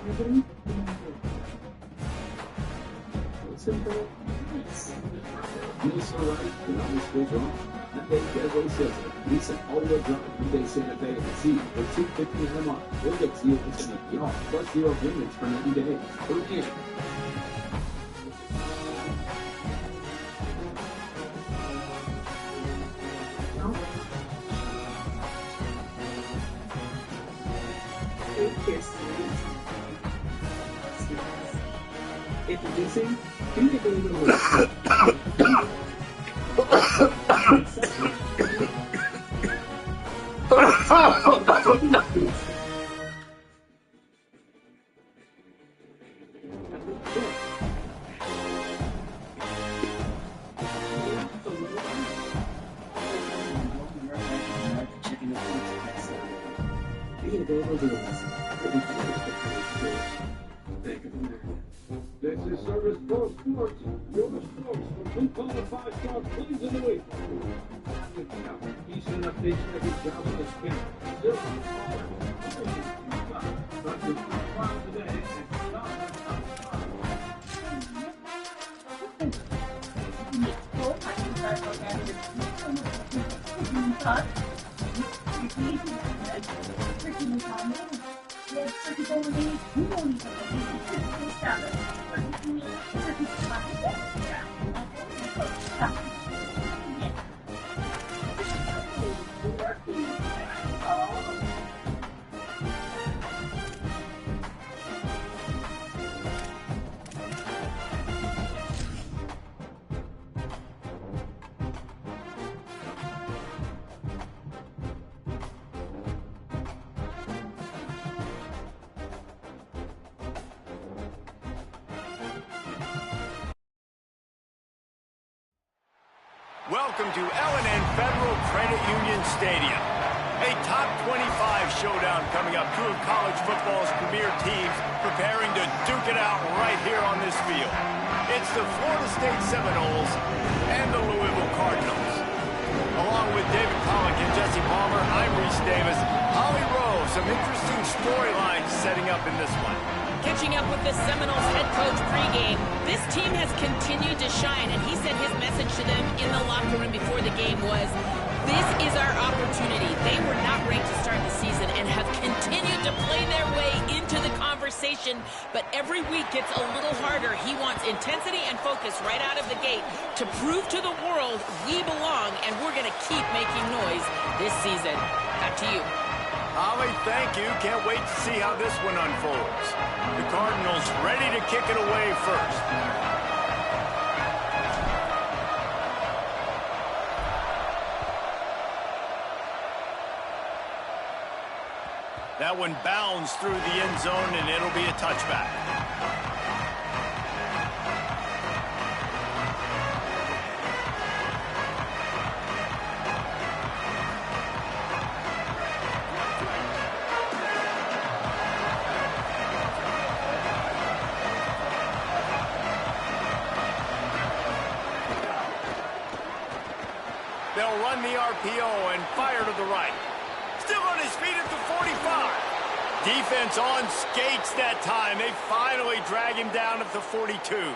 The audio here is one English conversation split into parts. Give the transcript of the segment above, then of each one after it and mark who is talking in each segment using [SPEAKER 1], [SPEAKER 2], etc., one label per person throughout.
[SPEAKER 1] Simple. He's all right. You know, this goes wrong. And they get what he says. He's an all-wheel drive. They say that they see for $250 a month. We'll get to you this week. Y'all, plus zero payments for 90 days. Per year. Introducing Peanut Butter. This is Service Pro Sports, your source for blue collar 5-star plays in the week. Eastern updates every job on this camp. Still on fire. Dr. File today and stop.
[SPEAKER 2] Welcome to L&N Federal Credit Union Stadium. A top 25 showdown coming up. Two of college football's premier teams preparing to duke it out right here on this field. It's the Florida State Seminoles and the Louisville Cardinals. Along with David Pollock and Jesse Palmer, I'm Reese Davis. Holly Rowe, some interesting storylines setting up in this one.
[SPEAKER 3] Catching up with the Seminoles head coach pregame, this team has continued to shine, and he said his message to them in the locker room before the game was, this is our opportunity. They were not ranked to start the season and have continued to play their way into the conversation, but every week gets a little harder. He wants intensity and focus right out of the gate to prove to the world we belong, and we're going to keep making noise this season. Back to you.
[SPEAKER 2] Holly, thank you. Can't wait to see how this one unfolds. The Cardinals ready to kick it away first. That one bounds through the end zone, and it'll be a touchback. They'll run the RPO and fire to the right. Still on his feet at the 45. Defense on skates that time. They finally drag him down at the 42.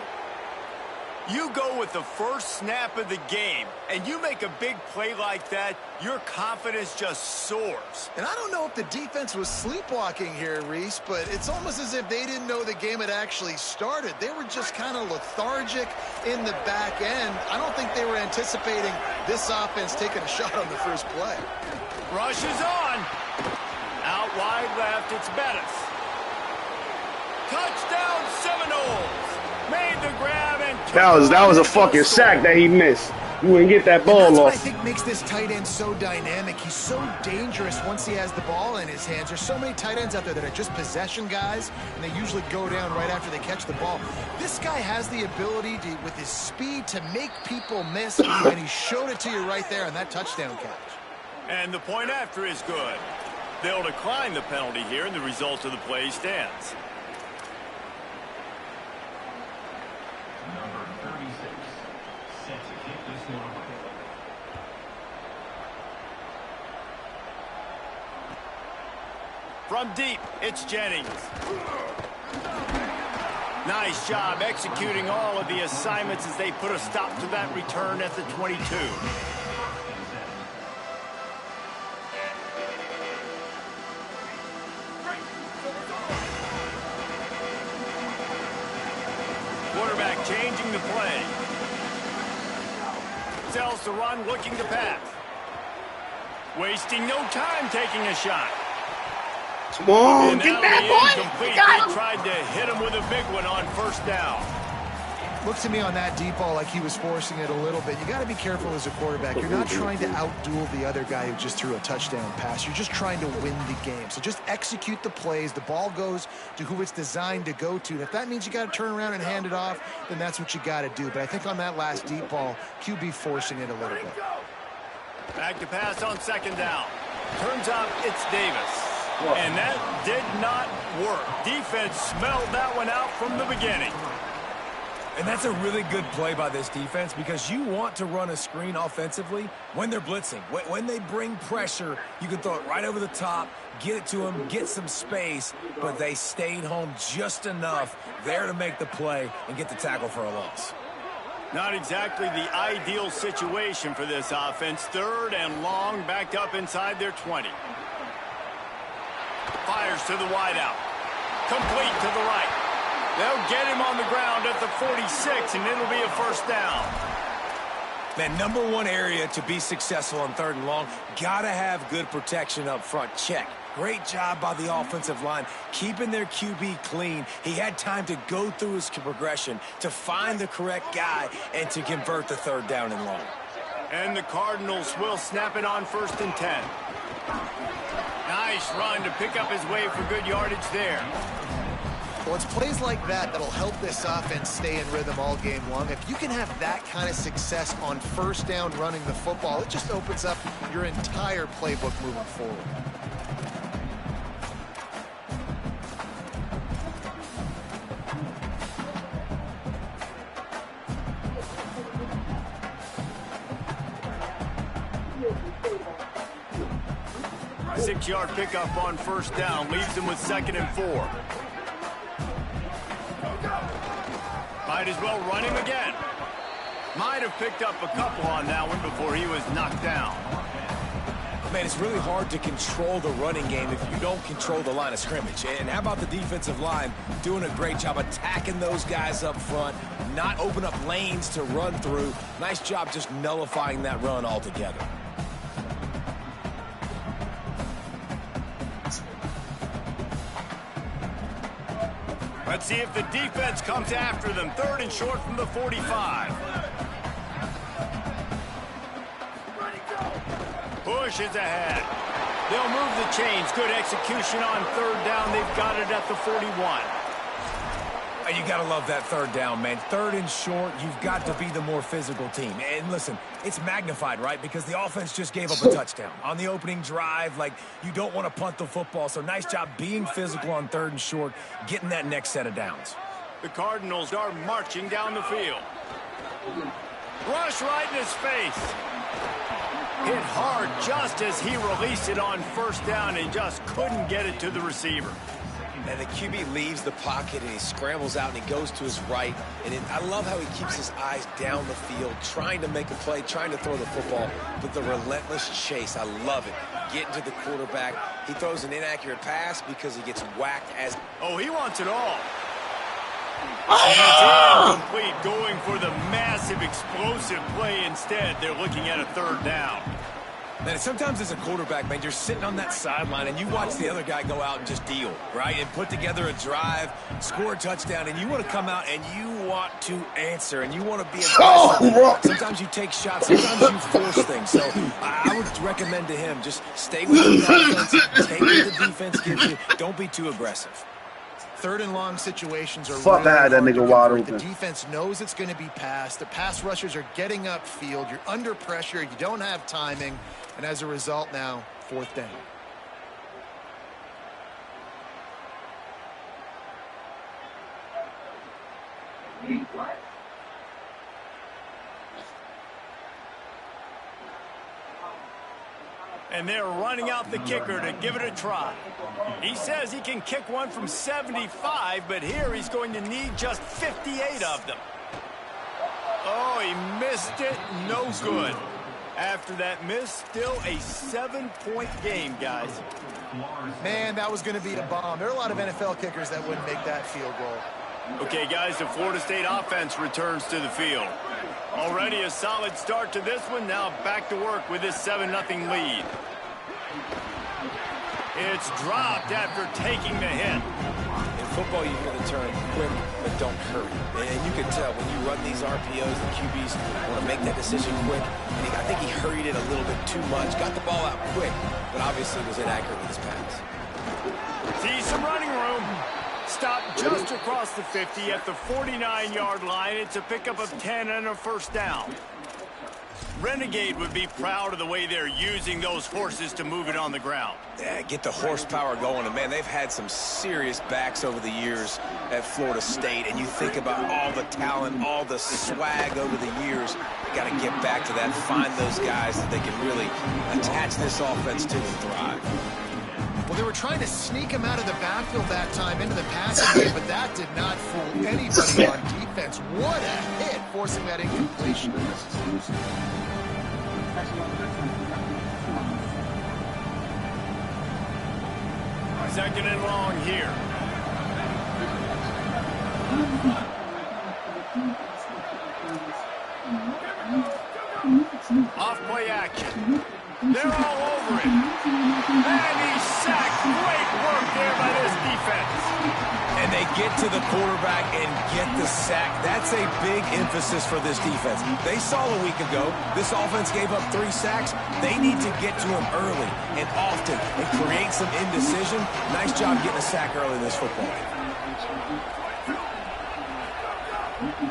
[SPEAKER 2] You go with the first snap of the game, and you make a big play like that, your confidence just soars.
[SPEAKER 4] And I don't know if the defense was sleepwalking here, Reese, but it's almost as if they didn't know the game had actually started. They were just kind of lethargic in the back end. I don't think they were anticipating this offense taking a shot on the first play.
[SPEAKER 2] Rush is on. Out wide left, it's Bettis. Touchdown Seminoles. Made the grab and
[SPEAKER 5] that was a fucking sack that he missed. You wouldn't get that ball
[SPEAKER 4] off. That's
[SPEAKER 5] off.
[SPEAKER 4] what I think makes this tight end so dynamic. He's so dangerous once he has the ball in his hands. There's so many tight ends out there that are just possession guys, and they usually go down right after they catch the ball. This guy has the ability to, with his speed, to make people miss, and he showed it to you right there on that touchdown catch.
[SPEAKER 2] And the point after is good. They'll decline the penalty here, and the result of the play stands.
[SPEAKER 6] Number 36, set to kick this one away.
[SPEAKER 2] From deep, it's Jennings. Nice job executing all of the assignments as they put a stop to that return at the 22. Quarterback changing the play. Sells the run, looking to pass. Wasting no time taking a shot.
[SPEAKER 5] Come on, get that boy! You got him!
[SPEAKER 2] They tried to hit him with a big one on first down.
[SPEAKER 4] Looked to me on that deep ball like he was forcing it a little bit. You got to be careful as a quarterback. You're not trying to outduel the other guy who just threw a touchdown pass. You're just trying to win the game. So just execute the plays. The ball goes to who it's designed to go to. And if that means you got to turn around and hand it off, then that's what you got to do. But I think on that last deep ball, QB forcing it a little bit.
[SPEAKER 2] Back to pass on second down. Turns out it's Davis. And that did not work. Defense smelled that one out from the beginning.
[SPEAKER 7] And that's a really good play by this defense because you want to run a screen offensively when they're blitzing. When they bring pressure, you can throw it right over the top, get it to them, get some space, but they stayed home just enough there to make the play and get the tackle for a loss.
[SPEAKER 2] Not exactly the ideal situation for this offense. Third and long, backed up inside their 20. Fires to the wideout. Complete to the right. They'll get him on the ground at the 46, and it'll be a first down.
[SPEAKER 7] Man, number one area to be successful on third and long, gotta have good protection up front. Check. Great job by the offensive line, keeping their QB clean. He had time to go through his progression, to find the correct guy, and to convert the third down and long.
[SPEAKER 2] And the Cardinals will snap it on first and 10. Nice run to pick up his way for good yardage there.
[SPEAKER 4] Well, it's plays like that that'll help this offense stay in rhythm all game long. If you can have that kind of success on first down running the football, it just opens up your entire playbook moving forward.
[SPEAKER 2] A 6-yard pickup on first down leaves him with 2nd and 4. Might as well run him again. Might have picked up a couple on that one before he was knocked down.
[SPEAKER 7] Man, it's really hard to control the running game if you don't control the line of scrimmage. And how about the defensive line doing a great job attacking those guys up front, not open up lanes to run through. Nice job just nullifying that run altogether.
[SPEAKER 2] Let's see if the defense comes after them. 3rd and short from the 45. Pushes ahead. They'll move the chains. Good execution on 3rd down. They've got it at the 41.
[SPEAKER 7] You got to love that 3rd down, man. 3rd and short, you've got to be the more physical team. And listen, it's magnified, right? Because the offense just gave up a touchdown. On the opening drive, like, you don't want to punt the football. So nice job being physical on 3rd and short, getting that next set of downs.
[SPEAKER 2] The Cardinals are marching down the field. Rush right in his face. Hit hard just as he released it on first down and just couldn't get it to the receiver.
[SPEAKER 7] And the QB leaves the pocket and he scrambles out and he goes to his right. And I love how he keeps his eyes down the field, trying to make a play, trying to throw the football with the relentless chase. I love it. Getting to the quarterback. He throws an inaccurate pass because he gets whacked as...
[SPEAKER 2] Oh, he wants it all. And it's incomplete, going for the massive explosive play instead. They're looking at a 3rd down.
[SPEAKER 7] Man, sometimes as a quarterback, man, you're sitting on that sideline and you watch the other guy go out and just deal, right? And put together a drive, score a touchdown, and you want to come out and you want to answer and you want to be aggressive. Sometimes you take shots, sometimes you force things. So I would recommend to him, just stay with the offense, take what the defense gives you. Don't be too aggressive.
[SPEAKER 4] 3rd and long situations are
[SPEAKER 5] Fuck, I had that nigga wide open.
[SPEAKER 4] The defense knows it's going to be passed. The pass rushers are getting upfield. You're under pressure. You don't have timing. And as a result now, 4th down.
[SPEAKER 2] And they're running out the kicker to give it a try. He says he can kick one from 75, but here he's going to need just 58 of them. Oh, he missed it. No good. After that miss, still a 7-point game, guys.
[SPEAKER 4] Man, that was going to be a bomb. There are a lot of NFL kickers that wouldn't make that field goal.
[SPEAKER 2] Okay, guys, the Florida State offense returns to the field. Already a solid start to this one. Now back to work with this 7-0 lead. It's dropped after taking the hit.
[SPEAKER 7] In football, you hear the term quick, but don't hurry. And you can tell when you run these RPOs, the QBs want to make that decision quick. And I think he hurried it a little bit too much. Got the ball out quick, but obviously was inaccurate with his pass.
[SPEAKER 2] See some running room. Stopped just across the 50 at the 49-yard line. It's a pickup of 10 and a first down. Renegade would be proud of the way they're using those horses to move it on the ground.
[SPEAKER 7] Yeah, get the horsepower going. And, man, they've had some serious backs over the years at Florida State. And you think about all the talent, all the swag over the years. You got to get back to that, find those guys that they can really attach this offense to and thrive.
[SPEAKER 4] Well, they were trying to sneak him out of the backfield that time into the passing game, but that did not fool anybody on defense. What a hit, forcing that incompletion.
[SPEAKER 2] Second and long here. Off play action. They're all over it. And he's sacked. Great work there by this defense.
[SPEAKER 7] And they get to the quarterback and get the sack. That's a big emphasis for this defense. They saw a week ago, this offense gave up 3 sacks. They need to get to him early and often and create some indecision. Nice job getting a sack early in this football game.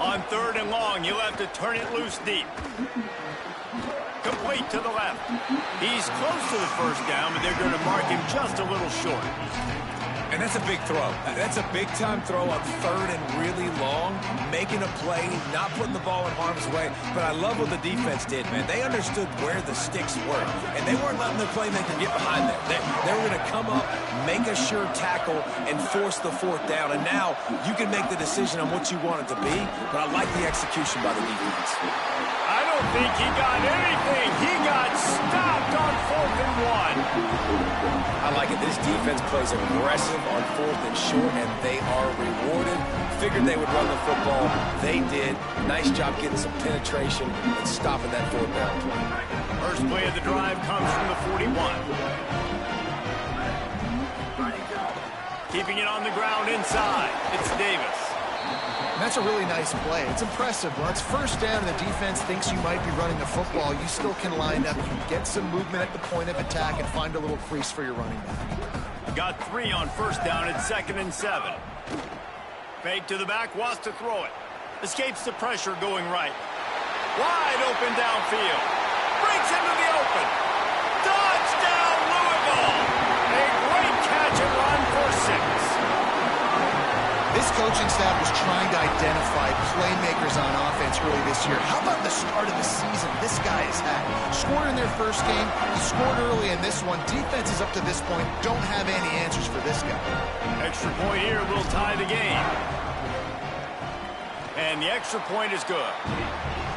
[SPEAKER 2] On third and long, you'll have to turn it loose deep. Complete to the left. He's close to the first down, but they're going to mark him just a little short.
[SPEAKER 7] And that's a big throw. That's a big-time throw on third and really long, making a play, not putting the ball in harm's way. But I love what the defense did, man. They understood where the sticks were, and they weren't letting their playmaker get behind them. They were going to come up, make a sure tackle, and force the fourth down. And now you can make the decision on what you want it to be, but I like the execution by the defense.
[SPEAKER 2] I don't think he got anything. He got stopped on 4th and 1.
[SPEAKER 7] I like it. This defense plays aggressive on 4th and short, and they are rewarded. Figured they would run the football. They did. Nice job getting some penetration and stopping that 4th down play.
[SPEAKER 2] First play of the drive comes from the 41. Keeping it on the ground inside. It's Davis.
[SPEAKER 4] And that's a really nice play. It's impressive. When it's first down and the defense thinks you might be running the football, you still can line up, you get some movement at the point of attack, and find a little crease for your running back.
[SPEAKER 2] Got 3 on first down at 2nd and 7. Fake to the back, wants to throw it. Escapes the pressure going right. Wide open downfield. Breaks into the open. Touchdown, Louisville! A great catch and run for 6.
[SPEAKER 4] This coaching staff was trying to identify playmakers on offense early this year. How about the start of the season this guy has had? Scored in their first game, he scored early in this one. Defenses up to this point don't have any answers for this guy.
[SPEAKER 2] Extra point here will tie the game. And the extra point is good.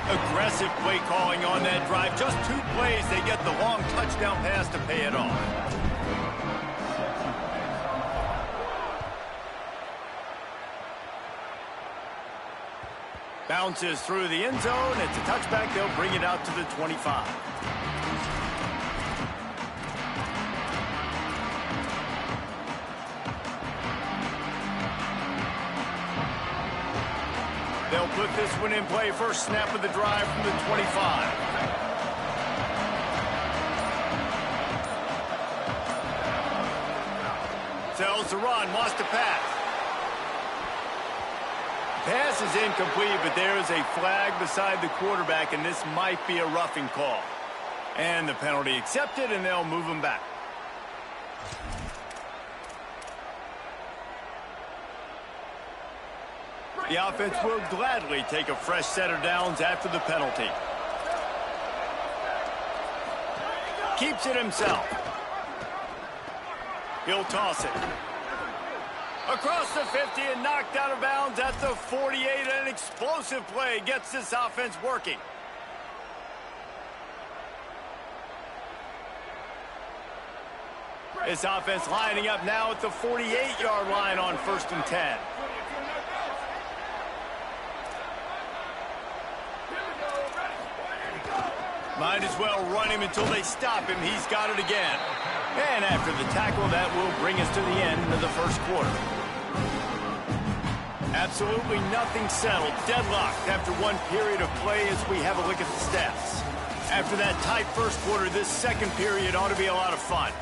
[SPEAKER 2] Aggressive play calling on that drive. Just 2 plays, they get the long touchdown pass to pay it off. Bounces through the end zone. It's a touchback. They'll bring it out to the 25. They'll put this one in play. First snap of the drive from the 25. Tells the run. Lost a pass. Pass is incomplete, but there is a flag beside the quarterback, and this might be a roughing call. And the penalty accepted, and they'll move him back. The offense will gladly take a fresh set of downs after the penalty. Keeps it himself. He'll toss it. Across the 50 and knocked out of bounds at the 48. An explosive play gets this offense working. This offense lining up now at the 48-yard line on 1st and 10. Might as well run him until they stop him. He's got it again. And after the tackle, that will bring us to the end of the first quarter. Absolutely nothing settled. Deadlocked after one period of play as we have a look at the stats. After that tight first quarter, this second period ought to be a lot of fun.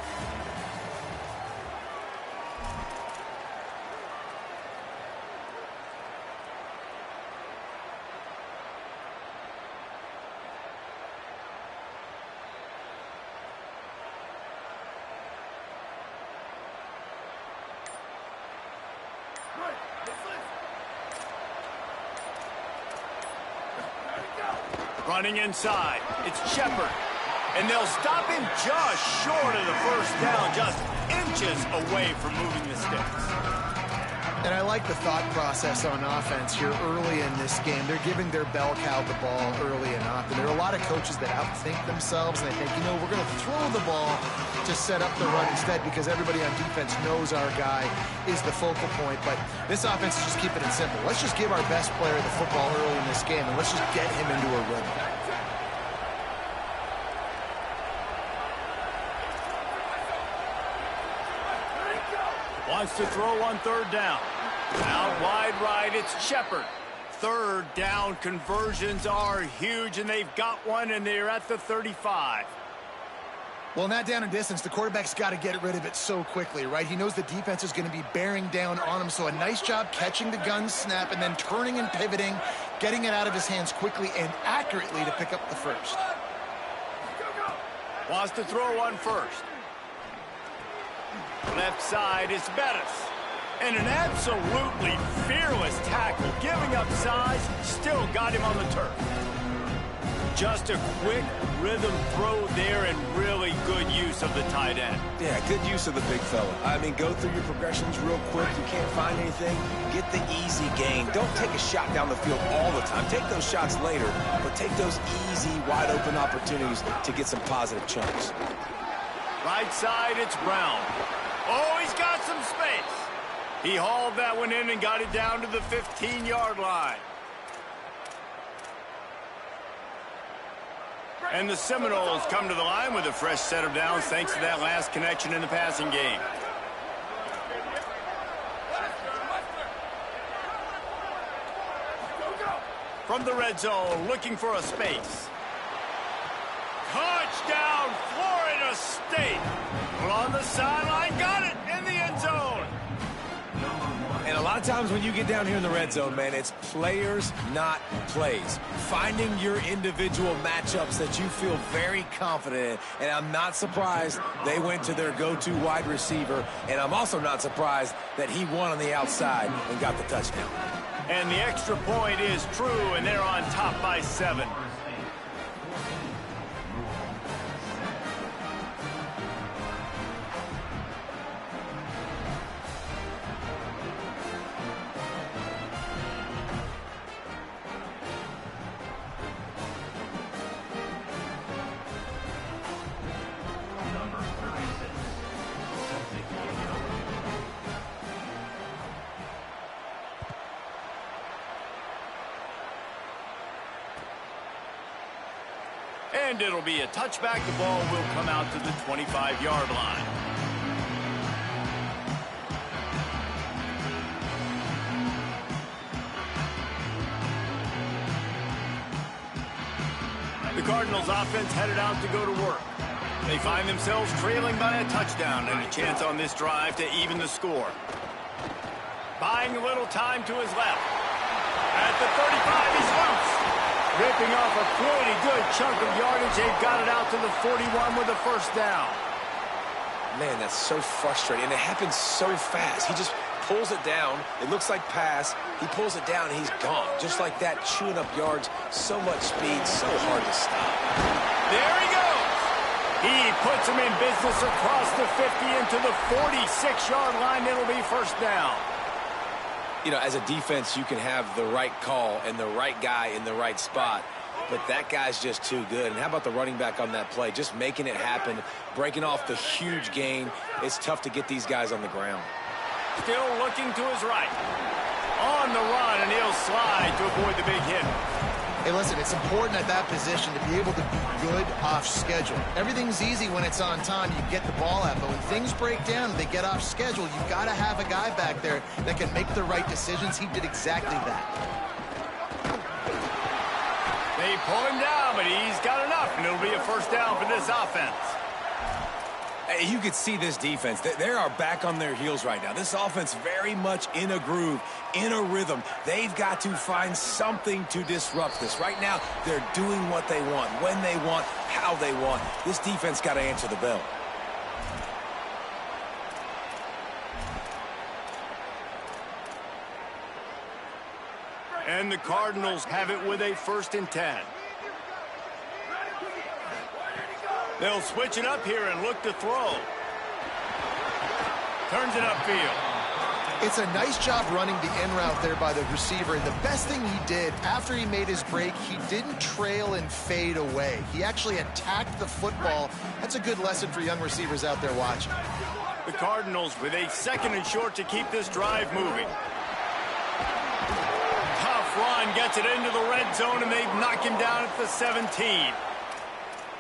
[SPEAKER 2] Running inside, it's Shepard. And they'll stop him just short of the first down, just inches away from moving the sticks.
[SPEAKER 4] And I like the thought process on offense here early in this game. They're giving their bell cow the ball early and often. There are a lot of coaches that outthink themselves, and they think, you know, we're going to throw the ball to set up the run instead because everybody on defense knows our guy is the focal point. But this offense is just keeping it simple. Let's just give our best player the football early in this game, and let's just get him into a rhythm.
[SPEAKER 2] Wants to throw on 3rd down. Out wide right, it's Shepard. 3rd down conversions are huge, and they've got one, and they're at the 35.
[SPEAKER 4] Well, in that down and distance, the quarterback's got to get rid of it so quickly, right? He knows the defense is going to be bearing down on him, so a nice job catching the gun snap and then turning and pivoting, getting it out of his hands quickly and accurately to pick up the first.
[SPEAKER 2] Wants to throw on 1st. Left side is Bettis. And an absolutely fearless tackle, giving up size, still got him on the turf. Just a quick rhythm throw there and really good use of the tight end.
[SPEAKER 7] Yeah, good use of the big fella. I mean, go through your progressions real quick. You can't find anything, get the easy gain. Don't take a shot down the field all the time. Take those shots later, but take those easy, wide-open opportunities to get some positive chunks.
[SPEAKER 2] Right side, it's Brown. Oh, he's got some space. He hauled that one in and got it down to the 15-yard line. And the Seminoles come to the line with a fresh set of downs thanks to that last connection in the passing game. From the red zone, looking for a space. Touchdown, Florida State. Well, on the sideline, got it in the end zone.
[SPEAKER 7] And a lot of times when you get down here in the red zone, man, it's players, not plays. Finding your individual matchups that you feel very confident in. And I'm not surprised they went to their go-to wide receiver. And I'm also not surprised that he won on the outside and got the touchdown.
[SPEAKER 2] And the extra point is true, and they're on top by 7. And it'll be a touchback. The ball will come out to the 25-yard line. The Cardinals offense headed out to go to work. They find themselves trailing by a touchdown and a chance on this drive to even the score. Buying a little time to his left. At the 35, he's loose. Ripping off a pretty good chunk of yardage. They've got it out to the 41 with a first down.
[SPEAKER 7] Man, that's so frustrating. And it happens so fast. He just pulls it down. It looks like pass. He pulls it down, and he's gone. Just like that, chewing up yards. So much speed, so hard to stop.
[SPEAKER 2] There he goes. He puts him in business across the 50 into the 46-yard line. It'll be first down.
[SPEAKER 7] You know, as a defense, you can have the right call and the right guy in the right spot, but that guy's just too good. And how about the running back on that play? Just making it happen, breaking off the huge gain. It's tough to get these guys on the ground.
[SPEAKER 2] Still looking to his right. On the run, and he'll slide to avoid the big hit.
[SPEAKER 4] Hey, listen, it's important at that position to be able to be good off schedule. Everything's easy when it's on time. You get the ball out, but when things break down, they get off schedule. You've got to have a guy back there that can make the right decisions. He did exactly that.
[SPEAKER 2] They pull him down, but he's got enough, and it'll be a first down for this offense.
[SPEAKER 7] You could see this defense. They are back on their heels right now. This offense very much in a groove, in a rhythm. They've got to find something to disrupt this. Right now, they're doing what they want, when they want, how they want. This defense got to answer the bell.
[SPEAKER 2] And the Cardinals have it with a 1st and 10. They'll switch it up here and look to throw. Turns it upfield.
[SPEAKER 4] It's a nice job running the in route there by the receiver. And the best thing he did after he made his break, he didn't trail and fade away. He actually attacked the football. That's a good lesson for young receivers out there watching.
[SPEAKER 2] The Cardinals with a 2nd and short to keep this drive moving. Tough run, gets it into the red zone, and they knock him down at the 17.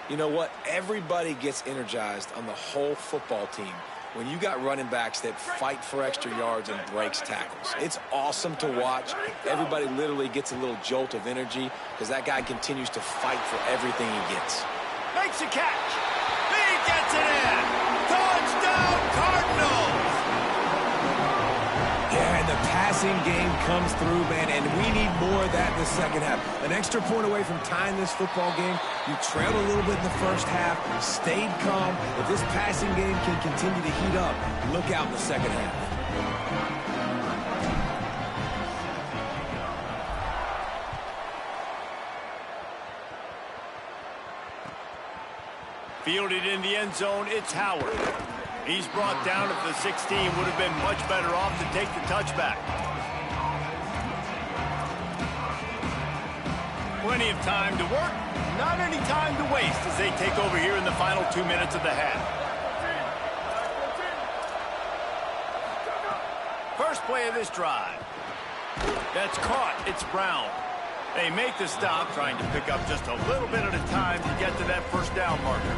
[SPEAKER 7] You know what? Everybody gets energized on the whole football team when you got running backs that fight for extra yards and breaks tackles. It's awesome to watch. Everybody literally gets a little jolt of energy because that guy continues to fight for everything he gets.
[SPEAKER 2] Makes a catch. He gets it in. Touchdown, Cardinals!
[SPEAKER 7] Yeah, and the passing game comes through, man, and we need more of that in the second half. An extra point away from tying this football game. You trailed a little bit in the first half, stayed calm. If this passing game can continue to heat up, look out in the second half.
[SPEAKER 2] Fielded in the end zone, it's Howard. He's brought down at the 16. Would have been much better off to take the touchback. Plenty of time to work, not any time to waste as they take over here in the final 2 minutes of the half. First play of this drive. That's caught. It's Brown. They make the stop, trying to pick up just a little bit at a time to get to that first down marker.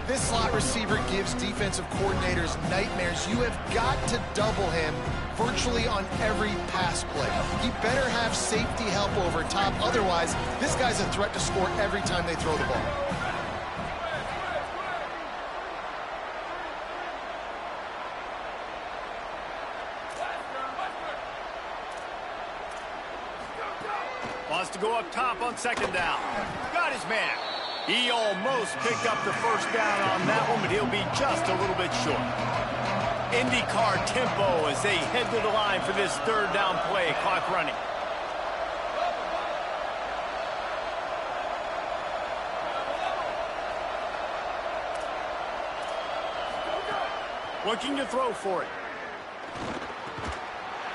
[SPEAKER 4] This slot receiver gives defensive coordinators nightmares. You have got to double him virtually on every pass play. He better have safety help over top. Otherwise, this guy's a threat to score every time they throw the ball.
[SPEAKER 2] Wants to go up top on 2nd down. Got his man. He almost picked up the first down on that one, but he'll be just a little bit short. IndyCar tempo as they head to the line for this 3rd down play. Clock running. Looking to throw for it.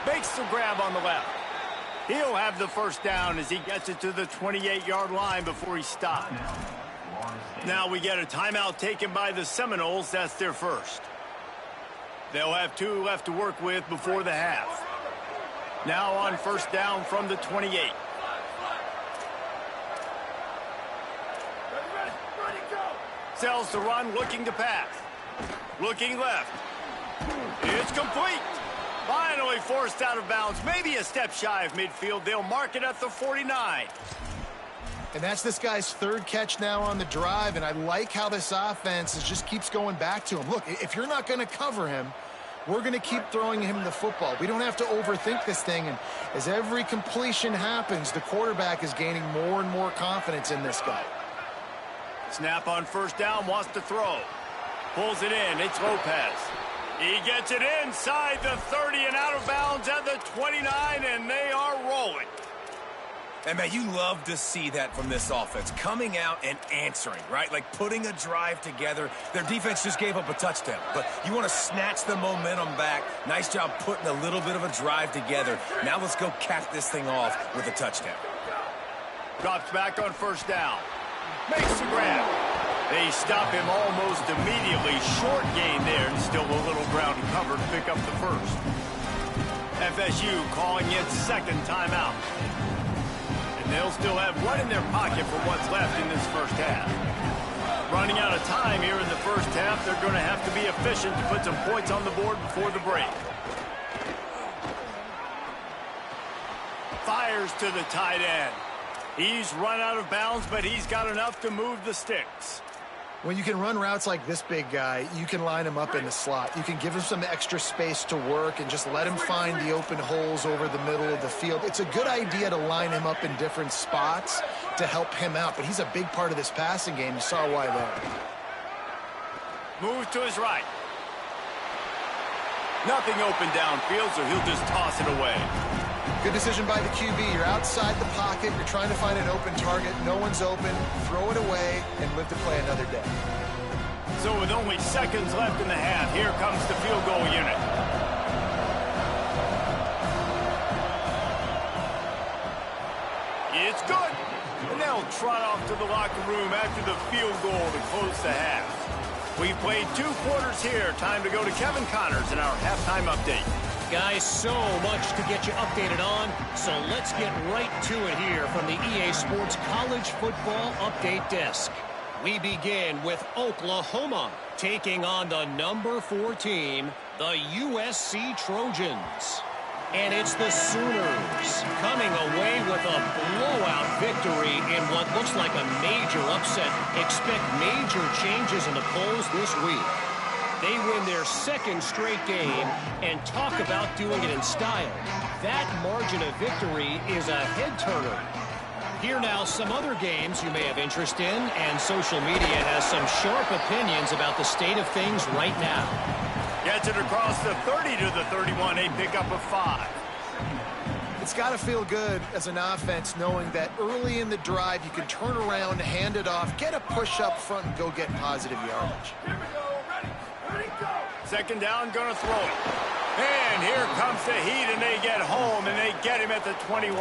[SPEAKER 2] Makes the grab on the left. He'll have the first down as he gets it to the 28-yard line before he stopped. Now we get a timeout taken by the Seminoles. That's their first. They'll have 2 left to work with before the half. Now on 1st down from the 28. Sells the run, looking to pass. Looking left. It's complete. Finally forced out of bounds. Maybe a step shy of midfield. They'll mark it at the 49.
[SPEAKER 4] And that's this guy's 3rd catch now on the drive, and I like how this offense just keeps going back to him. Look, if you're not going to cover him, we're going to keep throwing him the football. We don't have to overthink this thing, and as every completion happens, the quarterback is gaining more and more confidence in this guy.
[SPEAKER 2] Snap on 1st down, wants to throw. Pulls it in, it's Lopez. He gets it inside the 30 and out of bounds at the 29, and they are rolling.
[SPEAKER 7] And, man, you love to see that from this offense, coming out and answering, right? Like putting a drive together. Their defense just gave up a touchdown, but you want to snatch the momentum back. Nice job putting a little bit of a drive together. Now let's go cap this thing off with a touchdown.
[SPEAKER 2] Drops back on first down. Makes the grab. They stop him almost immediately. Short gain there, and still a little ground covered to pick up the first. FSU calling its second timeout. And they'll still have one in their pocket for what's left in this first half. Running out of time here in the first half, they're going to have to be efficient to put some points on the board before the break. Fires to the tight end. He's run out of bounds, but he's got enough to move the sticks.
[SPEAKER 4] When you can run routes like this big guy, you can line him up in the slot. You can give him some extra space to work and just let him find the open holes over the middle of the field. It's a good idea to line him up in different spots to help him out, but he's a big part of this passing game. You saw why there.
[SPEAKER 2] Moves to his right. Nothing open downfield, so he'll just toss it away.
[SPEAKER 4] Good decision by the QB. You're outside the pocket. You're trying to find an open target. No one's open. Throw it away and live to play another day.
[SPEAKER 2] So with only seconds left in the half, here comes the field goal unit. It's good. And they'll trot off to the locker room after the field goal to close the half. We've played 2 quarters here. Time to go to Kevin Connors in our halftime update.
[SPEAKER 8] Guys, so much to get you updated on, so let's get right to it here from the EA Sports College Football Update Desk. We begin with Oklahoma taking on the number 4 team, the USC Trojans. And it's the Sooners coming away with a blowout victory in what looks like a major upset. Expect major changes in the polls this week. They win their 2nd straight game and talk about doing it in style. That margin of victory is a head-turner. Here now, some other games you may have interest in, and social media has some sharp opinions about the state of things right now.
[SPEAKER 2] Gets it across the 30 to the 31, a pickup of 5.
[SPEAKER 4] It's got to feel good as an offense knowing that early in the drive you can turn around, hand it off, get a push up front, and go get positive yardage.
[SPEAKER 2] Second down, gonna throw it. And here comes the heat, and they get home, and they get him at the 21.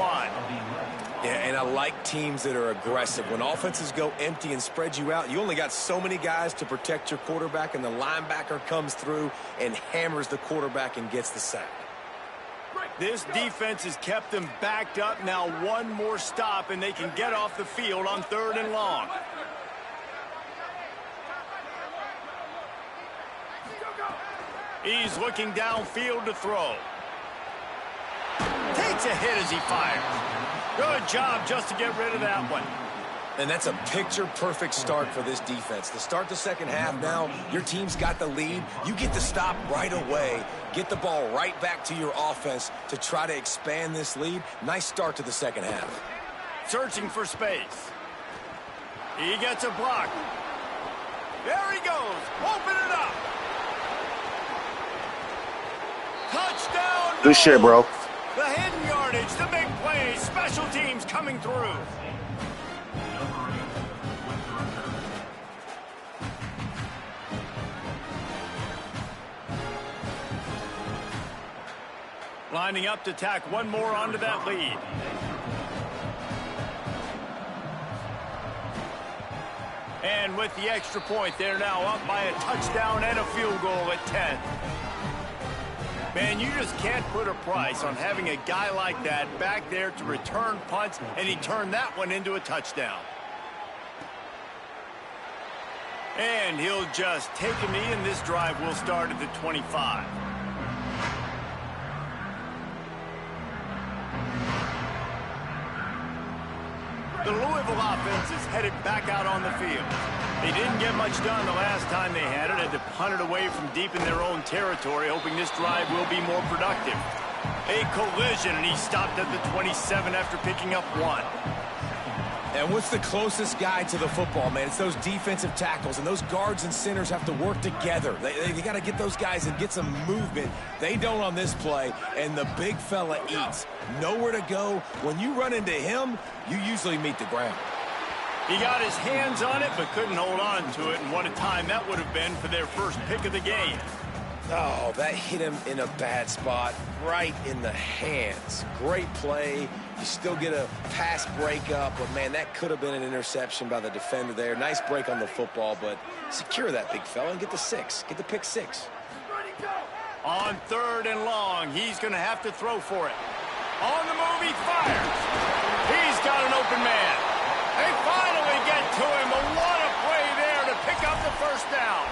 [SPEAKER 7] Yeah, and I like teams that are aggressive. When offenses go empty and spread you out, you only got so many guys to protect your quarterback, and the linebacker comes through and hammers the quarterback and gets the sack.
[SPEAKER 2] This defense has kept them backed up. Now one more stop, and they can get off the field on 3rd and long. He's looking downfield to throw. Takes a hit as he fires. Good job just to get rid of that one.
[SPEAKER 7] And that's a picture-perfect start for this defense. To start the second half now, your team's got the lead. You get to stop right away, get the ball right back to your offense to try to expand this lead. Nice start to the second half.
[SPEAKER 2] Searching for space. He gets a block. There he goes. Open it up. Touchdown.
[SPEAKER 5] Good shit, bro.
[SPEAKER 2] The hidden yardage, the big plays, special teams coming through. Lining up to tack one more onto that lead. And with the extra point, they're now up by a touchdown and a field goal at 10. Man, you just can't put a price on having a guy like that back there to return punts, and he turned that one into a touchdown. And he'll just take a knee, and this drive will start at the 25. The Louisville offense is headed back out on the field. They didn't get much done the last time they had it. Had to punt it away from deep in their own territory, hoping this drive will be more productive. A collision, and he stopped at the 27 after picking up 1.
[SPEAKER 7] And what's the closest guy to the football, man? It's those defensive tackles, and those guards and centers have to work together. They got to get those guys and get some movement. They don't on this play, and the big fella eats. Nowhere to go. When you run into him, you usually meet the ground.
[SPEAKER 2] He got his hands on it, but couldn't hold on to it, and what a time that would have been for their first pick of the game.
[SPEAKER 7] Oh, that hit him in a bad spot, right in the hands. Great play. You still get a pass breakup, but, man, that could have been an interception by the defender there. Nice break on the football, but secure that big fella and get the 6. Get the pick 6.
[SPEAKER 2] On 3rd and long, he's going to have to throw for it. On the move, he fires. He's got an open man. They finally get to him, but what a play there to pick up the first down.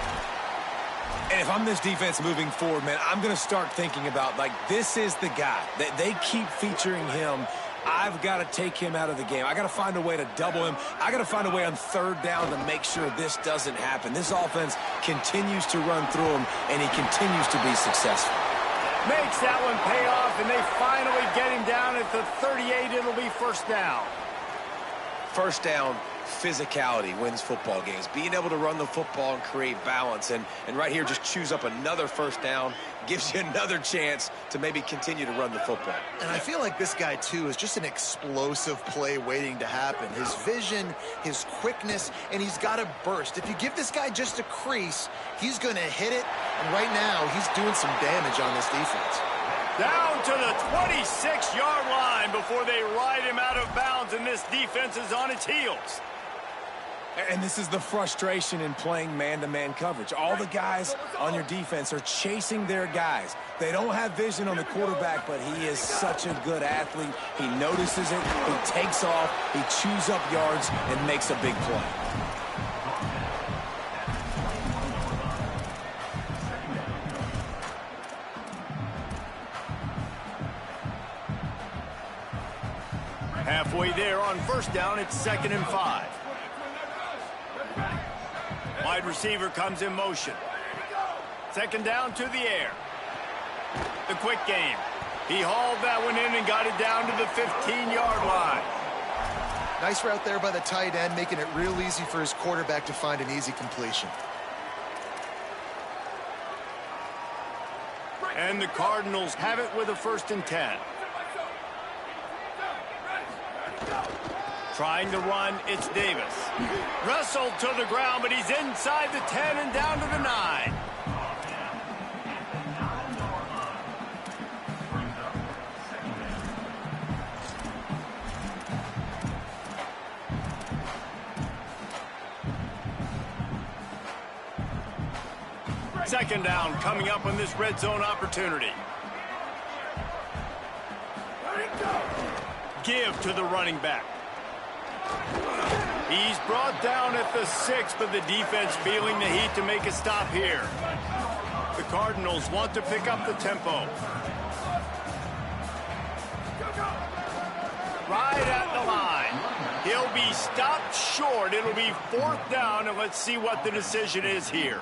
[SPEAKER 7] And if I'm this defense moving forward, man, I'm going to start thinking about, like, this is the guy. They keep featuring him. I've got to take him out of the game. I got to find a way to double him. I got to find a way on 3rd down to make sure this doesn't happen. This offense continues to run through him, and he continues to be successful.
[SPEAKER 2] Makes that one pay off, and they finally get him down at the 38. It'll be first down.
[SPEAKER 7] First down, physicality wins football games. Being able to run the football and create balance. And right here, just choose up another first down. Gives you another chance to maybe continue to run the football.
[SPEAKER 4] And I feel like this guy, too, is just an explosive play waiting to happen. His vision, his quickness, and he's got a burst. If you give this guy just a crease, he's going to hit it. And right now, he's doing some damage on this defense.
[SPEAKER 2] Down to the 26-yard line before they ride him out of bounds, and this defense is on its heels.
[SPEAKER 7] And this is the frustration in playing man-to-man coverage. All the guys on your defense are chasing their guys. They don't have vision on the quarterback, but he is such a good athlete. He notices it, he takes off, he chews up yards, and makes a big play.
[SPEAKER 2] Halfway there on first down, it's 2nd and 5. Wide receiver comes in motion. 2nd down to the air. The quick game. He hauled that one in and got it down to the 15-yard line.
[SPEAKER 4] Nice route there by the tight end, making it real easy for his quarterback to find an easy completion.
[SPEAKER 2] And the Cardinals have it with a 1st and 10. Trying to run, it's Davis. Wrestled to the ground, but he's inside the 10 and down to the 9. Second down coming up on this red zone opportunity. Give to the running back. He's brought down at the 6, but the defense feeling the heat to make a stop here. The Cardinals want to pick up the tempo. Right at the line. He'll be stopped short. It'll be 4th down, and let's see what the decision is here.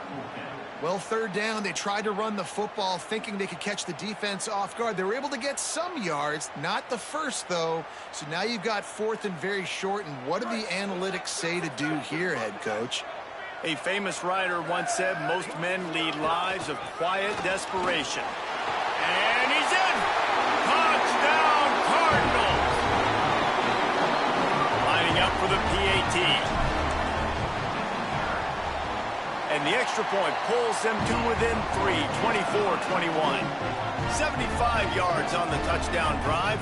[SPEAKER 4] Well, 3rd down, they tried to run the football thinking they could catch the defense off guard. They were able to get some yards, not the first, though. So now you've got 4th and very short, and what do the analytics say to do here, head coach?
[SPEAKER 2] A famous writer once said, most men lead lives of quiet desperation. And he's in! Touchdown, Cardinals! Lining up for the PAT. And the extra point pulls them to within 3, 24-21. 75 yards on the touchdown drive,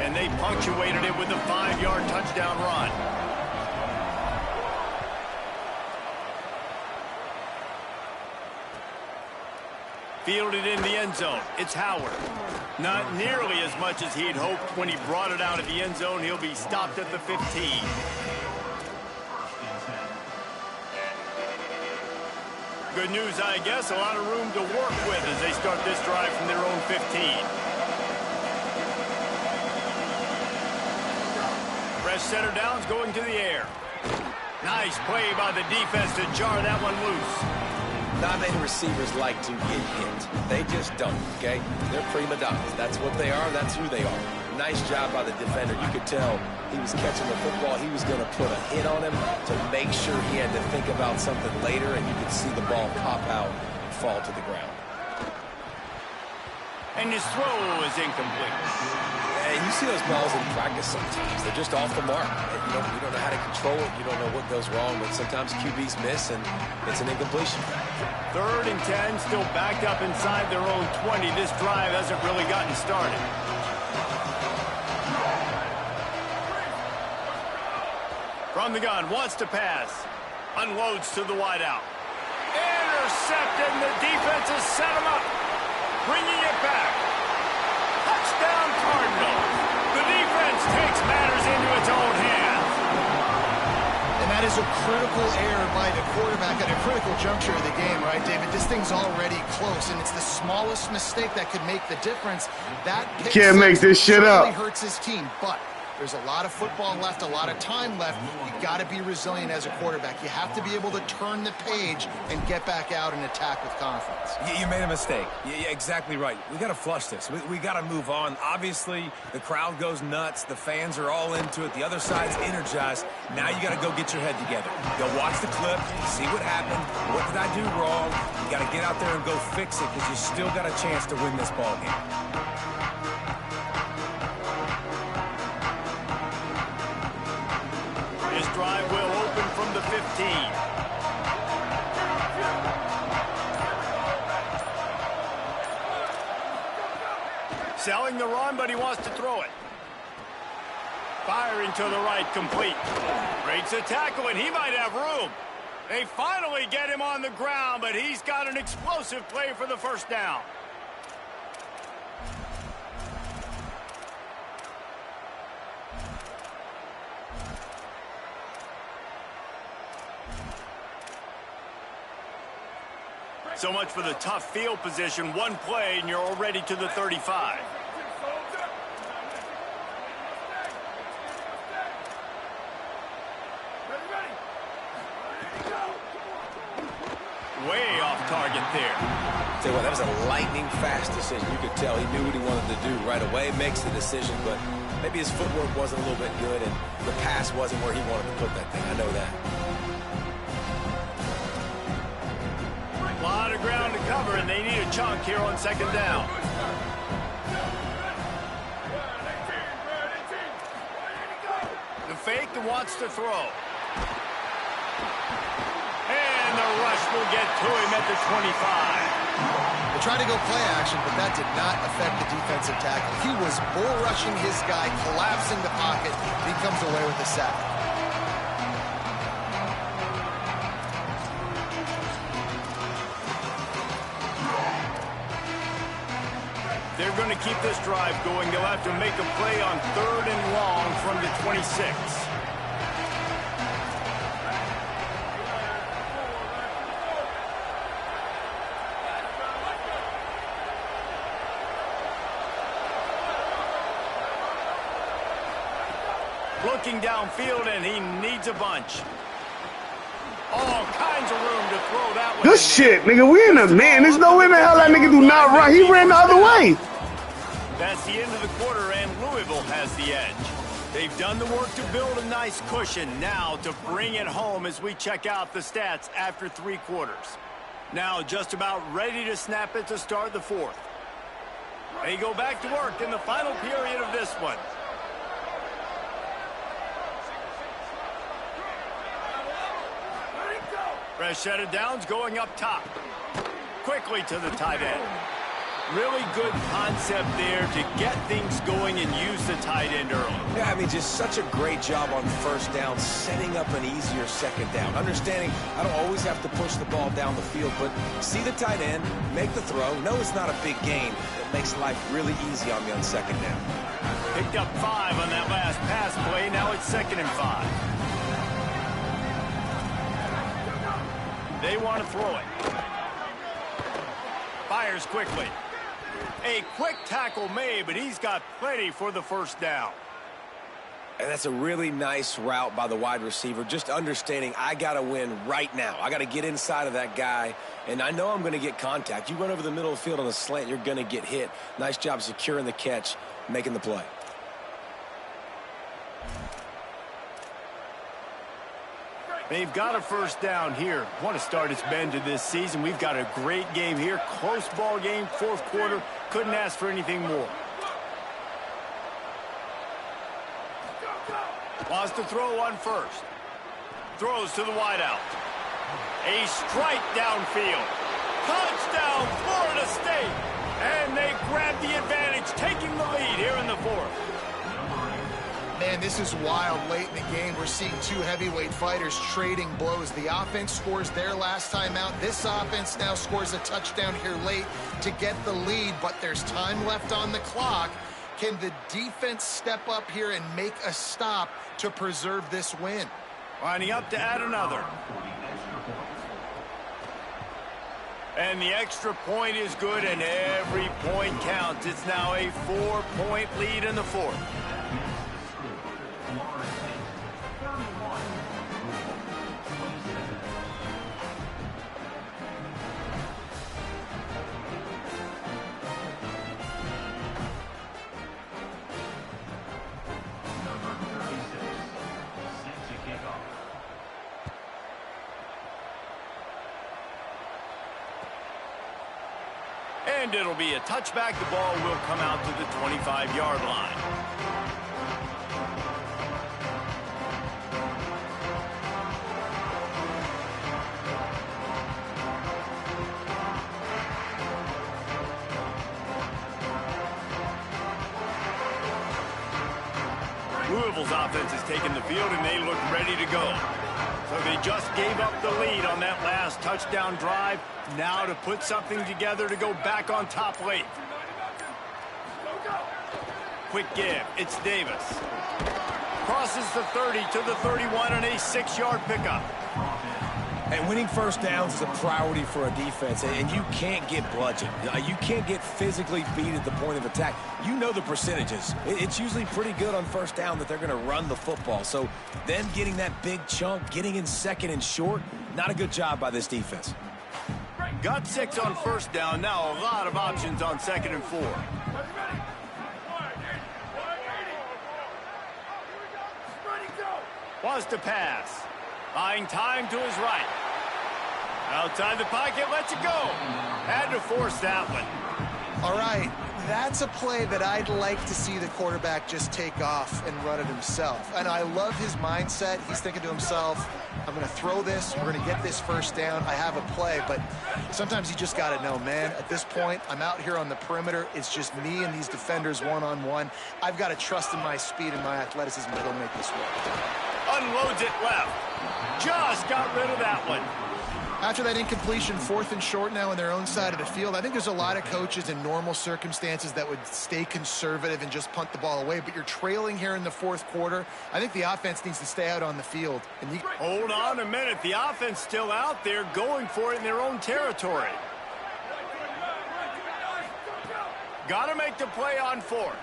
[SPEAKER 2] and they punctuated it with a 5-yard touchdown run. Fielded in the end zone, it's Howard. Not nearly as much as he'd hoped when he brought it out of the end zone. He'll be stopped at the 15. Good news, I guess. A lot of room to work with as they start this drive from their own 15. Fresh center downs going to the air. Nice play by the defense to jar that one loose.
[SPEAKER 7] Not many receivers like to get hit. They just don't, okay? They're prima donnas. That's what they are. That's who they are. Nice job by the defender. You could tell he was catching the football. He was going to put a hit on him to make sure he had to think about something later, and you could see the ball pop out and fall to the ground.
[SPEAKER 2] And his throw is incomplete.
[SPEAKER 7] And you see those balls in practice sometimes. They're just off the mark. You don't know how to control it. You don't know what goes wrong, but sometimes QBs miss, and it's an incompletion.
[SPEAKER 2] 3rd and 10, still backed up inside their own 20. This drive hasn't really gotten started. From the gun, wants to pass. Unloads to the wideout. Intercepted, and the defense has set him up. Bringing it back. Touchdown Cardinals. The defense takes matters into its own hands.
[SPEAKER 4] And that is a critical error by the quarterback at a critical juncture of the game, right, David? This thing's already close, and it's the smallest mistake that could make the difference. That pick
[SPEAKER 5] can't make this shit up.
[SPEAKER 4] Hurts his team, but there's a lot of football left, a lot of time left. You got to be resilient as a quarterback. You have to be able to turn the page and get back out and attack with confidence.
[SPEAKER 7] You made a mistake. Yeah, exactly right. We got to flush this. We got to move on. Obviously, the crowd goes nuts. The fans are all into it. The other side's energized. Now you got to go get your head together. Go watch the clip, see what happened. What did I do wrong? You got to get out there and go fix it, because you still got a chance to win this ball game.
[SPEAKER 2] His drive will open from the 15. Selling the run, but he wants to throw it. Firing to the right, complete. Breaks a tackle, and he might have room. They finally get him on the ground, but he's got an explosive play for the first down. So much for the tough field position. One play, and you're already to the 35. Way off target there.
[SPEAKER 7] Tell you what, that was a lightning-fast decision. You could tell he knew what he wanted to do right away. Makes the decision, but maybe his footwork wasn't a little bit good, and the pass wasn't where he wanted to put that thing. I know that.
[SPEAKER 2] A lot of ground to cover, and they need a chunk here on 2nd down. The fake and wants to throw. And the rush will get to him at the 25.
[SPEAKER 4] They tried to go play action, but that did not affect the defensive tackle. He was bull rushing his guy, collapsing the pocket, and he comes away with a sack.
[SPEAKER 2] They're going to keep this drive going. They'll have to make a play on 3rd and long from the 26. Looking downfield, and he needs a bunch. All kinds of room to throw that one.
[SPEAKER 5] Good shit, nigga. We in a man. There's no way in the hell that nigga do not run. He ran the other way.
[SPEAKER 2] That's the end of the quarter, and Louisville has the edge. They've done the work to build a nice cushion. Now to bring it home as we check out the stats after 3 quarters. Now just about ready to snap it to start the 4th. They go back to work in the final period of this one. Fresh set of downs going up top. Quickly to the tight end. Really good concept there to get things going and use the tight end early.
[SPEAKER 7] Yeah, I mean, just such a great job on 1st down, setting up an easier 2nd down. Understanding I don't always have to push the ball down the field, but see the tight end, make the throw. No, it's not a big gain. It makes life really easy on me on 2nd down.
[SPEAKER 2] Picked up 5 on that last pass play. Now it's 2nd and 5. They want to throw it. Fires quickly. A quick tackle made, but he's got plenty for the 1st down.
[SPEAKER 7] And that's a really nice route by the wide receiver, just understanding I got to win right now. I got to get inside of that guy, and I know I'm going to get contact. You run over the middle of the field on a slant, you're going to get hit. Nice job securing the catch, making the play.
[SPEAKER 2] They've got a first down here. Want to start its bend to this season. We've got a great game here. Close ball game, fourth quarter. Couldn't ask for anything more. Wants to throw on first. Throws to the wideout. A strike downfield. Touchdown, Florida State. And they grab the advantage, taking the lead here in the fourth.
[SPEAKER 4] Man, this is wild late in the game. We're seeing two heavyweight fighters trading blows. The offense scores their last time out. This offense now scores a touchdown here late to get the lead, but there's time left on the clock. Can the defense step up here and make a stop to preserve this win?
[SPEAKER 2] Lining up to add another. And the extra point is good, and every point counts. It's now a 4-point lead in the fourth. And it'll be a touchback. The ball will come out to the 25-yard line. Louisville's offense has taken the field, and they look ready to go. So they just gave up the lead on that last touchdown drive. Now to put something together to go back on top late. Quick give. It's Davis. Crosses the 30 to the 31 and a 6-yard pickup.
[SPEAKER 7] And winning first downs is a priority for a defense, and you can't get bludgeoned. You can't get physically beat at the point of attack. You know the percentages. It's usually pretty good on first down that they're going to run the football. So them getting that big chunk, getting in second and short, not a good job by this defense.
[SPEAKER 2] Got 6 on first down. Now a lot of options on second and 4. Wants to pass. Buying time to his right. Outside the pocket, lets it go. Had to force that one.
[SPEAKER 4] All right, that's a play that I'd like to see the quarterback just take off and run it himself. And I love his mindset. He's thinking to himself, I'm going to throw this. We're going to get this first down. I have a play. But sometimes you just got to know, man, at this point, I'm out here on the perimeter. It's just me and these defenders one-on-one. I've got to trust in my speed and my athleticism to go make this work.
[SPEAKER 2] Unloads it left. Just got rid of that one.
[SPEAKER 4] After that incompletion, 4th and short now on their own side of the field, I think there's a lot of coaches in normal circumstances that would stay conservative and just punt the ball away. But you're trailing here in the fourth quarter. I think the offense needs to stay out on the field. And
[SPEAKER 2] hold on a minute. The offense still out there going for it in their own territory. Got to make the play on 4th.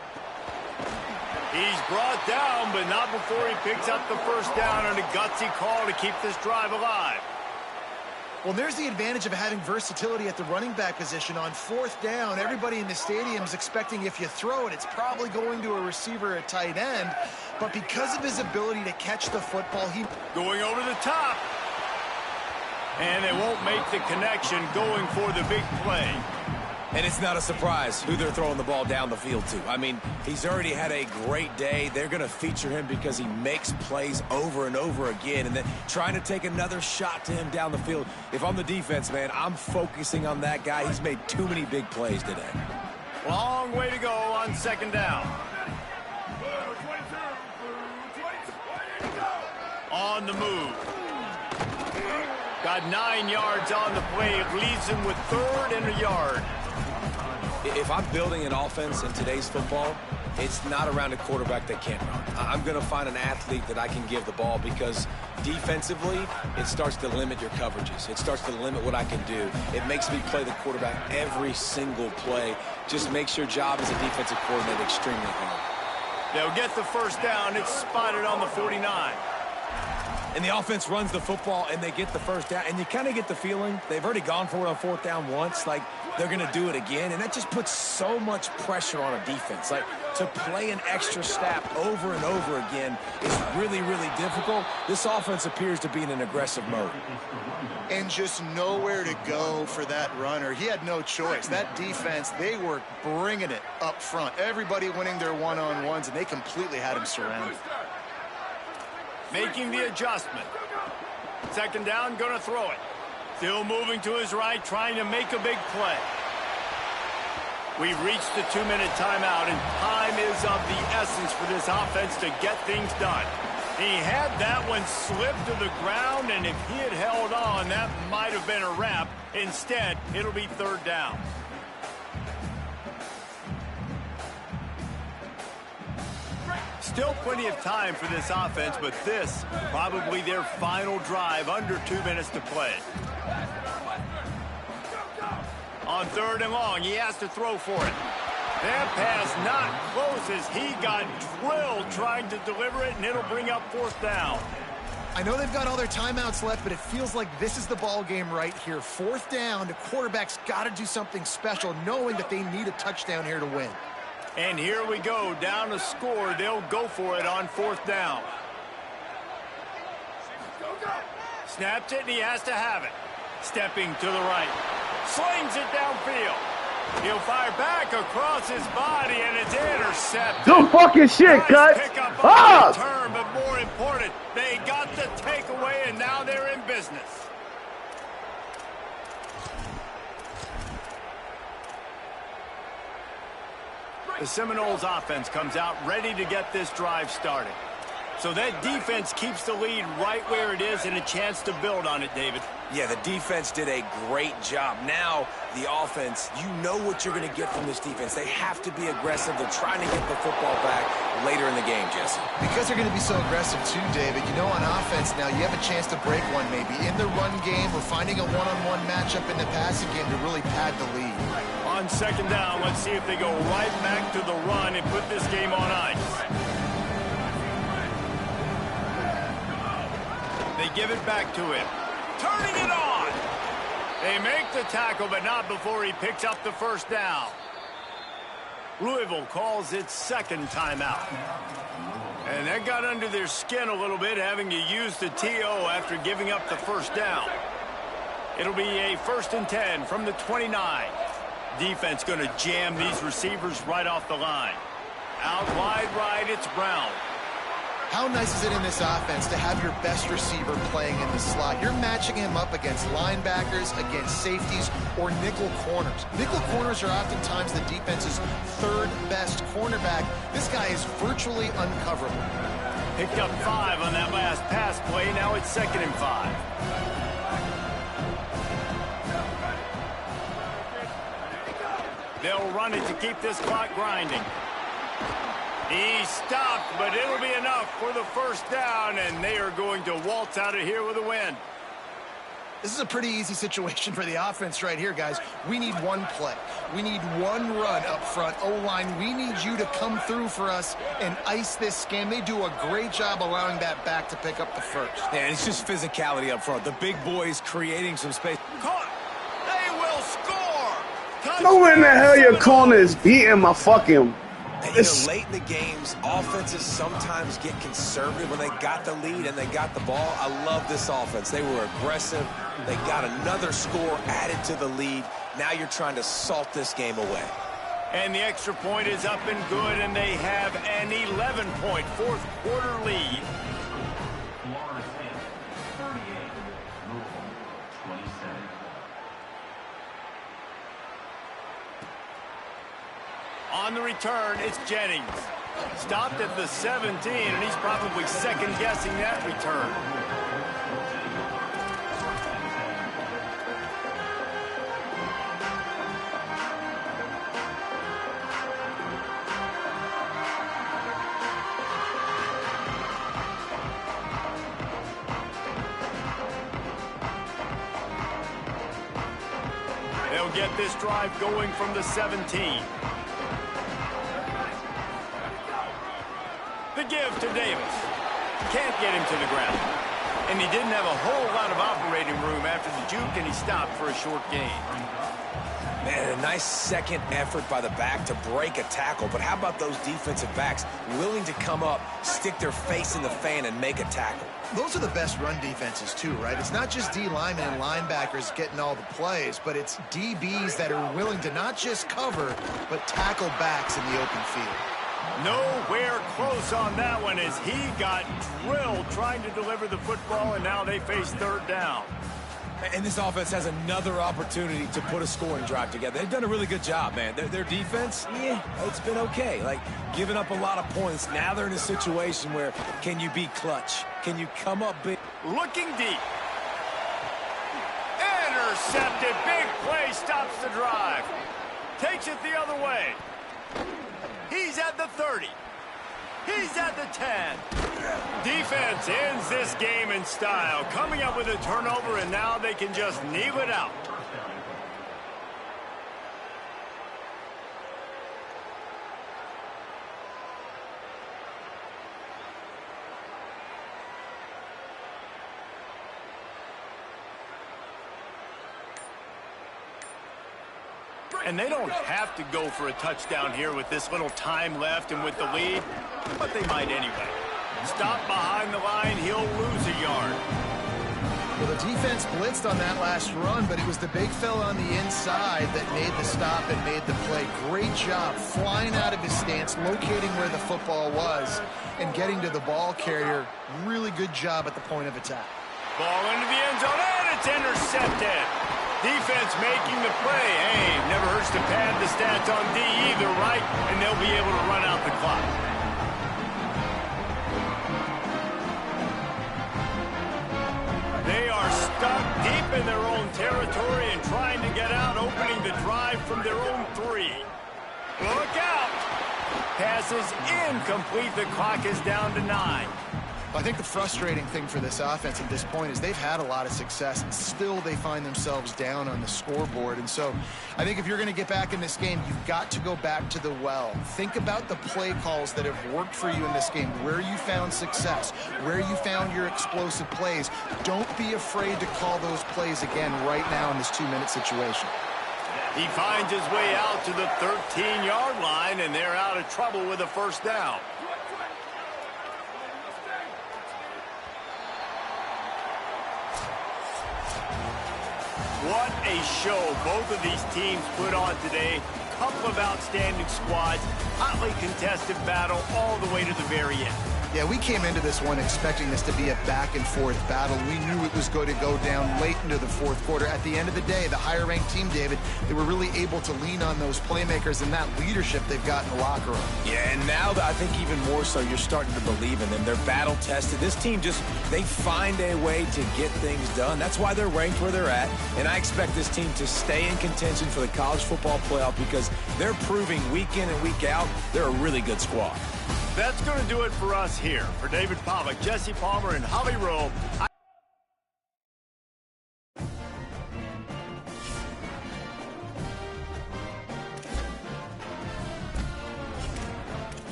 [SPEAKER 2] He's brought down, but not before he picks up the first down on a gutsy call to keep this drive alive.
[SPEAKER 4] Well, there's the advantage of having versatility at the running back position. On 4th down, everybody in the stadium is expecting if you throw it, it's probably going to a receiver at tight end. But because of his ability to catch the football, he...
[SPEAKER 2] Going over the top. And they won't make the connection going for the big play.
[SPEAKER 7] And it's not a surprise who they're throwing the ball down the field to. I mean, he's already had a great day. They're going to feature him because he makes plays over and over again. And then trying to take another shot to him down the field. If I'm the defense, man, I'm focusing on that guy. He's made too many big plays today.
[SPEAKER 2] Long way to go on second down. On the move. Got 9 yards on the play. It leaves him with 3rd and a yard.
[SPEAKER 7] If I'm building an offense in today's football, it's not around a quarterback that can't run. I'm going to find an athlete that I can give the ball because defensively, it starts to limit your coverages. It starts to limit what I can do. It makes me play the quarterback every single play. Just makes your job as a defensive coordinator extremely hard.
[SPEAKER 2] They'll get the first down. It's spotted on the 49.
[SPEAKER 7] And the offense runs the football, and they get the first down. And you kind of get the feeling they've already gone for it on 4th down once. Like, they're going to do it again. And that just puts so much pressure on a defense. Like, to play an extra snap over and over again is really, really difficult. This offense appears to be in an aggressive mode.
[SPEAKER 4] And just nowhere to go for that runner. He had no choice. That defense, they were bringing it up front. Everybody winning their one-on-ones, and they completely had him surrounded.
[SPEAKER 2] Making the adjustment. 2nd down, going to throw it. Still moving to his right, trying to make a big play. We've reached the 2-minute timeout, and time is of the essence for this offense to get things done. He had that one slip to the ground, and if he had held on, that might have been a wrap. Instead, it'll be 3rd down. Still plenty of time for this offense, but this probably their final drive, under 2 minutes to play. On 3rd and long, he has to throw for it. That pass not close as he got drilled trying to deliver it, and it'll bring up 4th down.
[SPEAKER 4] I know they've got all their timeouts left, but it feels like this is the ball game right here. 4th down, the quarterback's got to do something special, knowing that they need a touchdown here to win.
[SPEAKER 2] And here we go, down to score. They'll go for it on 4th down. Snaps it, and he has to have it. Stepping to the right. Slings it downfield. He'll fire back across his body, and it's intercepted.
[SPEAKER 5] Good fucking shit, cut.
[SPEAKER 2] Ah! Return, but more important, they got the takeaway, and now they're in business. The Seminoles offense comes out ready to get this drive started. So that defense keeps the lead right where it is and a chance to build on it, David.
[SPEAKER 7] Yeah, the defense did a great job. Now, the offense, you know what you're going to get from this defense. They have to be aggressive. They're trying to get the football back later in the game, Jesse.
[SPEAKER 4] Because they're going to be so aggressive too, David. You know, on offense now, you have a chance to break one maybe in the run game or finding a one-on-one matchup in the passing game to really pad the lead.
[SPEAKER 2] On 2nd down, let's see if they go right back to the run and put this game on ice. They give it back to him. Turning it on. They make the tackle, but not before he picks up the 1st down. Louisville calls its 2nd timeout. And that got under their skin a little bit, having to use the TO after giving up the 1st down. It'll be a 1st and 10 from the 29. Defense going to jam these receivers right off the line. Out wide right, it's Brown.
[SPEAKER 4] How nice is it in this offense to have your best receiver playing in the slot? You're matching him up against linebackers, against safeties, or nickel corners. Nickel corners are oftentimes the defense's 3rd best cornerback. This guy is virtually uncoverable.
[SPEAKER 2] Picked up 5 on that last pass play. Now it's 2nd and 5. They'll run it to keep this clock grinding. He stopped, but it'll be enough for the 1st down, and they are going to waltz out of here with a win.
[SPEAKER 4] This is a pretty easy situation for the offense right here, guys. We need one play. We need one run up front. O-line, we need you to come through for us and ice this game. They do a great job allowing that back to pick up the 1st.
[SPEAKER 7] Yeah, it's just physicality up front. The big boys creating some space.
[SPEAKER 2] Caught. They will score.
[SPEAKER 5] No in the hell your corner is beating my fucking...
[SPEAKER 7] You know, late in the games, offenses sometimes get conservative when they got the lead and they got the ball. I love this offense. They were aggressive. They got another score added to the lead. Now you're trying to salt this game away.
[SPEAKER 2] And the extra point is up and good, and they have an 11-point 4th quarter lead. On the return, it's Jennings. Stopped at the 17, and he's probably second-guessing that return. They'll get this drive going from the 17. the give to Davis. Can't get him to the ground. And he didn't have a whole lot of operating room after the juke, and he stopped for a short gain.
[SPEAKER 7] Man, a nice second effort by the back to break a tackle. But how about those defensive backs willing to come up, stick their face in the fan, and make a tackle?
[SPEAKER 4] Those are the best run defenses, too, right? It's not just D linemen and linebackers getting all the plays, but it's DBs that are willing to not just cover, but tackle backs in the open field.
[SPEAKER 2] Nowhere close on that one as he got drilled trying to deliver the football, and now they face third down.
[SPEAKER 7] And this offense has another opportunity to put a scoring drive together. They've done a really good job, man. Their defense, yeah, it's been okay. Like, giving up a lot of points. Now they're in a situation where can you be clutch? Can you come up big?
[SPEAKER 2] Looking deep. Intercepted. Big play stops the drive. Takes it the other way. He's at the 30. He's at the 10. Defense ends this game in style, coming up with a turnover, and now they can just kneel it out. And they don't have to go for a touchdown here with this little time left and with the lead, but they might anyway. Stop behind the line, he'll lose a yard.
[SPEAKER 4] Well, the defense blitzed on that last run, but it was the big fella on the inside that made the stop and made the play. Great job flying out of his stance, locating where the football was, and getting to the ball carrier. Really good job at the point of attack.
[SPEAKER 2] Ball into the end zone, and it's intercepted. Defense making the play. Hey, never hurts to pad the stats on D either, right? And they'll be able to run out the clock. They are stuck deep in their own territory and trying to get out, opening the drive from their own 3. Look out! Pass is incomplete. The clock is down to 9.
[SPEAKER 4] I think the frustrating thing for this offense at this point is they've had a lot of success, and still they find themselves down on the scoreboard. And so I think if you're going to get back in this game, you've got to go back to the well. Think about the play calls that have worked for you in this game, where you found success, where you found your explosive plays. Don't be afraid to call those plays again right now in this 2-minute situation.
[SPEAKER 2] He finds his way out to the 13-yard line, and they're out of trouble with a first down. What a show both of these teams put on today. Couple of outstanding squads, hotly contested battle all the way to the very end.
[SPEAKER 4] Yeah, we came into this one expecting this to be a back-and-forth battle. We knew it was going to go down late into the fourth quarter. At the end of the day, the higher-ranked team, David, they were really able to lean on those playmakers and that leadership they've got in the locker room.
[SPEAKER 7] Yeah, and now I think even more so, you're starting to believe in them. They're battle-tested. This team they find a way to get things done. That's why they're ranked where they're at, and I expect this team to stay in contention for the college football playoff because they're proving week in and week out they're a really good squad.
[SPEAKER 2] That's going to do it for us here. For David Pollack, Jesse Palmer, and Holly Rowe.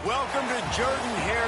[SPEAKER 2] Welcome to Jordan Hare